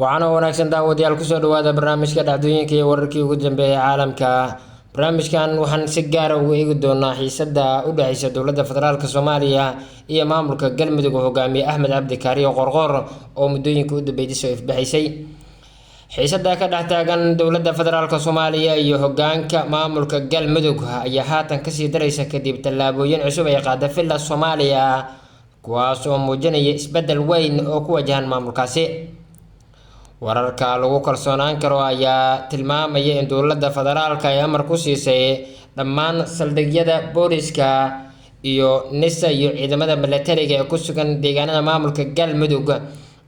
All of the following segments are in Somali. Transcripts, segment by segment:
waxaana wanaagsan daawadayaal ku soo dhawaada barnaamijka dhacdooyinka iyo wararkii ugu dambeeyay caalamka. barnaamijkan waxaan si gaar ah ugu eegi doonaa xiisada u dhaxaysa dowladda federaalka Soomaaliya iyo maamulka Galmudug hogaamiye Axmed Cabdi Kaariyo Qorqor oo muddooyinka u dambeeyay soo ifbaxaysay. xiisada ka dhex taagan dowladda federaalka Soomaaliya iyo hogaanka maamulka Galmudug ayaa haatan ka sii daraysa kadib tallaabooyin cusub ay qaaday filla Soomaaliya kuwaas oo muujinaya isbedel weyn oo ku wajahan maamulkaasi. wararka lagu kalsoonaan karo ayaa tilmaamaya in dowladda federaalka ay amar ku siisay dhammaan saldhigyada booliska iyo NISA iyo ciidamada militariga ee ku sugan deegaanada maamulka Galmudug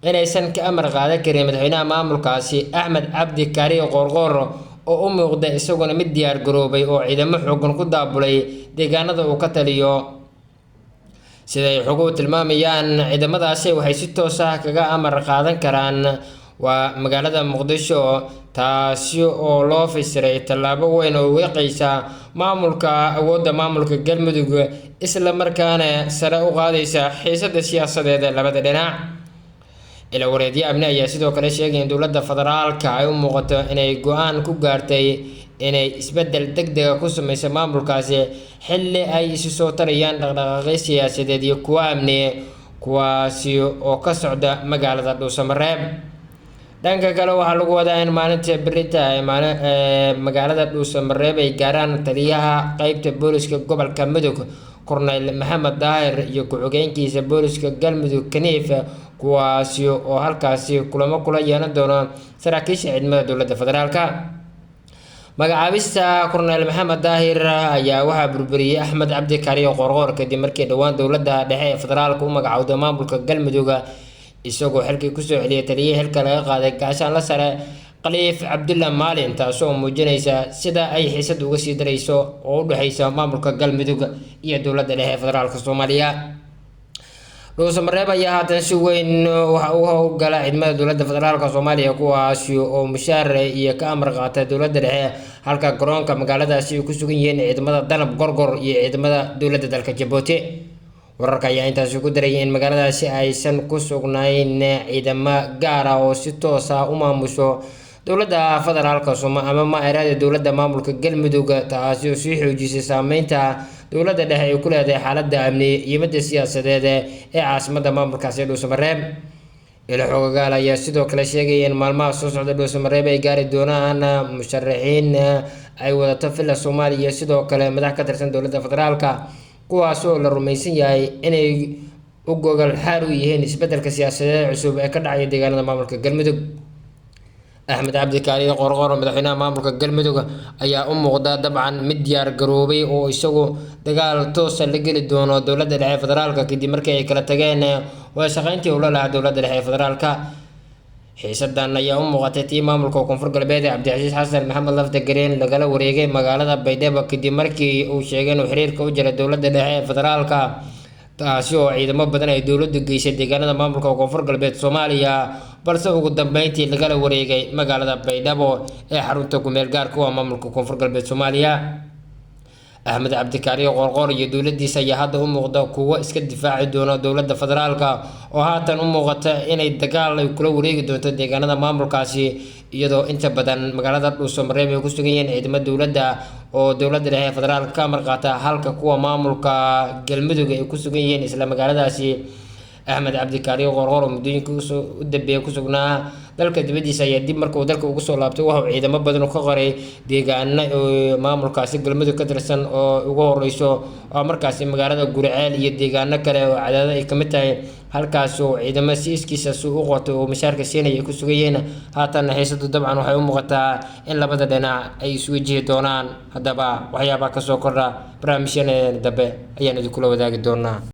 inaysan ka amar qaadan karin madaxweynaha maamulkaasi Axmed Cabdi Kaariyo Qorqor oo u muuqda isaguna mid diyaar garoobay oo ciidamo xooggan ku daabulay deegaanada uu ka taliyo. siday xogo tilmaamayaan ciidamadaasi waxay si toos ah kaga amar qaadan karaan waa magaalada Muqdisho, taasi oo loo fasiray tallaabo weyn oo weeqaysa maamulka awoodda maamulka Galmudug isla markaana sare u qaadaysa xiisada siyaasadeed ee labada dhinac. ila wareedyo amni ayaa sidoo kale sheegay in dowladda federaalka ay u muuqato inay go'aan ku gaartay inay isbedel degdeg ah ku sameyso maamulkaasi xilli ay isu soo tarayaan dhaqdhaqaaqyo siyaasadeed iyo kuwo amni kuwaasi oo ka socda magaalada Dhuusamareeb. dhanka kale waxaa lagu wadaa in maalinta berita magaalada Dhuusamareeb ay gaaraan taliyaha qaybta booliska gobolka Mudug Korneyl Maxamed Daahir iyo ku-xigeenkiisa booliska Galmudug Kaniif kuwaasi oo halkaasi kulamo kula yeelan doono saraakiisha ciidamada dowladda federaalka. magacaabista Korneyl Maxamed Daahir ayaa waxaa burburiyay Axmed Cabdi Kaariyo Qorqor kadib markii dhawaan dowladda dhexe ee federaalka u magacowday maamulka Galmudug isagoo xilkii ku soo celiyay taliyay xilka laga qaaday gaashaan la sare Khaliif Cabdulla Maalin, taasoo muujinaysa sida ay xiisad uga sii darayso oo u dhaxaysa maamulka Galmudug iyo dowladda dhexe ee federaalka Soomaaliya. Dhuusamareeb ayaa haatan si weyn waxa uu howlgala ciidamada dowladda federaalka Soomaaliya kuwaasi oo mushaar iyo ka amar qaata dowladda dhexe halka garoonka magaaladaasi ay ku sugan yihiin ciidamada Danab Gorgor iyo ciidamada dowladda dalka Djibouti. wararka ayaa intaas ugu darayay in magaaladaasi aysan ku sugnayn ciidamo gaar ah oo si toos ah u maamusho dowladda federaalka Soomaaliya ama maareeyada dowladda maamulka Galmudug, taasi oo sii xoojisay saameynta dowladda dhexe ay ku leedahay xaaladda amni iyo midda siyaasadeed ee caasimadda maamulkaasi Dhuusamareeb. ila xoogagaal ayaa sidoo kale sheegay in maalmaha soo socda Dhuusamareeb ay gaari doonaan musharaxiin ay wadato filla Soomaaliya sidoo kale madax ka tirsan dowladda federaalka kuwaas oo la rumaysan yahay inay u gogol xaar u yihiin isbedelka siyaasadeed cusub ee ka dhacaya deegaanada maamulka Galmudug. Axmed Cabdi Kaariyo Qorqor madaxweynaha maamulka Galmudug ayaa u muuqda dabcan mid diyaar garoobay oo isagu dagaal toos ah la geli doono dowladda dhexe federaalka kadib markii ay kala tageen wada shaqayntii ula lahaa dowladda dhexe federaalka. xiisadan ayaa u muuqatay tii maamulka koonfur galbeed Cabdicasiis Xasan Maxamed Laftagareen lagala wareegay magaalada Baydhabo kadib markii uu sheegay inuu xiriirka u jiray dowladda dhexe ee federaalka, taasi oo ciidamo badan ay dowladdu geysay deegaanada maamulka koonfur galbeed Soomaaliya balse ugu dambeyntii lagala wareegay magaalada Baydhabo ee xarunta ku meel gaarka u ah maamulka koonfur galbeed Soomaaliya. Axmed Cabdi Kaariyo Qorqor iyo dowladdiisa ayaa hadda u muuqda kuwo iska difaaci doona dowladda federaalka oo haatan u muuqata inay dagaal ay kula wareegi doonto deegaanada maamulkaasi iyadoo inta badan magaalada Dhuusamareeb ay ku sugan yihiin ciidamada dowladda oo dowladda dhexe ee federaalka ka amar qaata halka kuwa maamulka Galmudug ay ku sugan yihiin isla magaaladaasi. Axmed Cabdi Kaariyo Qorqor muddooyinka u dambeeyay ku sugnaa dalka dibadiisa ayaa dib markuu dalka ugu soo laabtay waxa uu ciidamo badan ka qoray deegaano maamulkaasi Galmudug ka tirsan oo ugu horeyso oo markaasi magaalada Guriceel iyo deegaano kale oo Cadaadad ay kamid tahay halkaas oo ciidamo si iskiisa u qoto oo mushaarka siinaya ay ku sugan yihiin. haatan xiisadu dabcan waxay u muuqataa in labada dhinac ay isu wajihi doonaan. haddaba waxyaabaha ka soo kordha barnaamijyadeena dambe ayaan idinkula wadaagi doonaa.